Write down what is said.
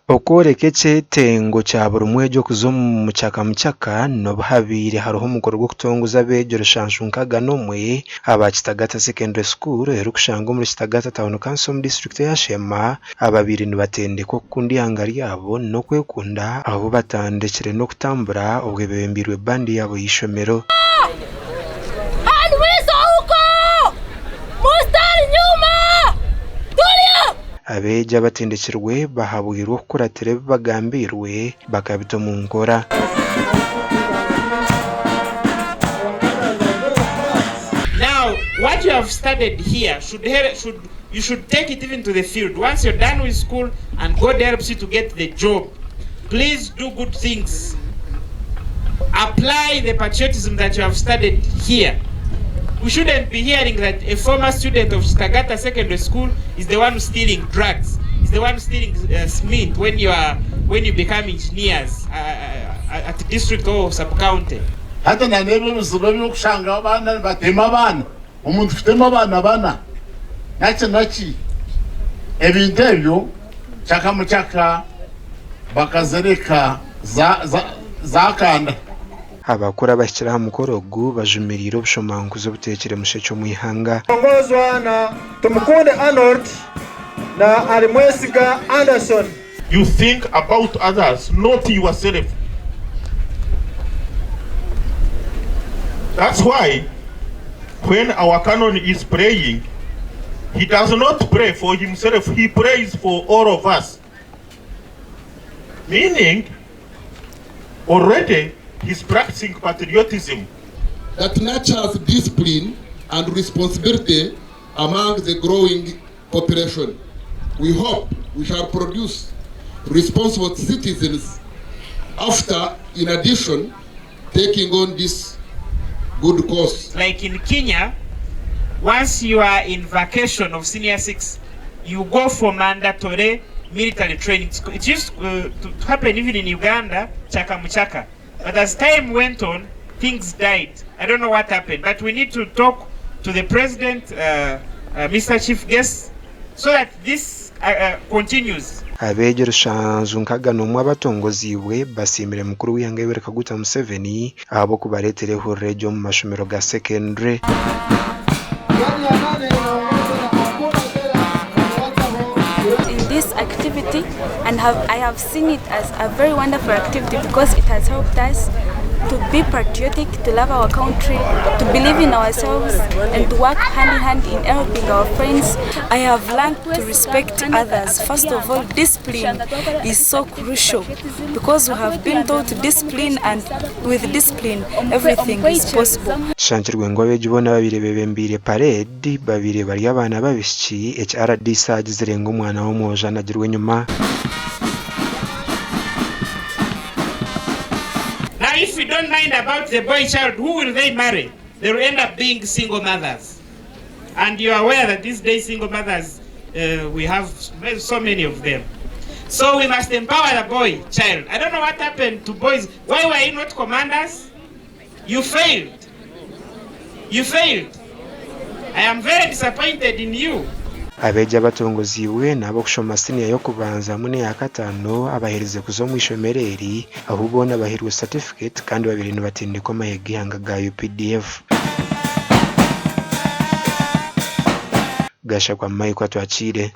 Okoreka ekyetengo kya buri mwejo kuza omu muchaka nobuhabire hariho omukoro gw'okutongoza abeegi rushanshu nkaga n'omwe aba Kitagata Secondary School erikushanga omuri Kitagata Town Council omu district ya Shema ababiri nibatendeka okukunda ihanga ryabo n'okwekunda aho batandikire n'okutambura obwo bebembirwe bandi yabo y'ishomero. Abeegi abatendekirwe bahabwirwe okukuratira ebi bagambirwe bakabita omu nkora. Now, what you have studied here you should take it even to the field. Once you're done with school and God helps you to get the job, please do good things. Apply the patriotism that you have studied here. We shouldn't be hearing that a former student of Kitagata Secondary School is the one who's stealing drugs, is the one who's stealing cement when you become engineers at the district or sub-county. Hata na nebe msulo mkushanga abana batema abana umuntu futema abana nachi ebintu ebyo chaka muchaka bakazereka zakanda. Abakora bashyira hamwe mukorogo bajumirira obushomanguzo butekere musheke mu ihanga. Ongozwa na Tumukunde Arnold na Alimwesiga Anderson. You think about others, not yourself. That's why when our canon is praying, he does not pray for himself, he prays for all of us. Meaning, already he's practicing patriotism that nurtures discipline and responsibility among the growing population. We hope we shall produce responsible citizens after, in addition, taking on this good cause. Like in Kenya, once you are in vacation of senior 6, you go for mandatory military training. It used to happen even in Uganda, Chaka Muchaka. But as time went on, things died. I don't know what happened, but we need to talk to the president, Mr. Chief Guest, so that this continues. Abeegi rushanju nkaga n'omwe abatongoziibwe basiimire mukuru w'ihanga Yoweri Kaguta Museveni abo kubareetereho reegyo mu mashomero ga secondary. This activity, and I have seen it as a very wonderful activity because it has helped us to be patriotic, to love our country, to believe in ourselves, and to work hand in hand in helping our friends. I have learned to respect others. First of all, discipline is so crucial because we have been taught discipline, and with discipline, everything is possible. Shankirwe ngo abeegi bona babiri bebembire parade babiri bari abana babishiki HRD saji zirenga umwana w'umwoja nagirwe inyuma. If we don't mind about the boy child, who will they marry? They will end up being single mothers. And you are aware that these days single mothers, we have so many of them. So we must empower the boy child. I don't know what happened to boys. Why were you not commanders? You failed. You failed. I am very disappointed in you. Abeegi abatongoziibwe nabo kushoma siniya y'okubanza mu n'eya kataano abahereze kuza omu ishomero eri aho boona baherwe certificate kandi babiri nibatendeka amahega ihanga ga UPDF. Gashakwa Mike atwakire.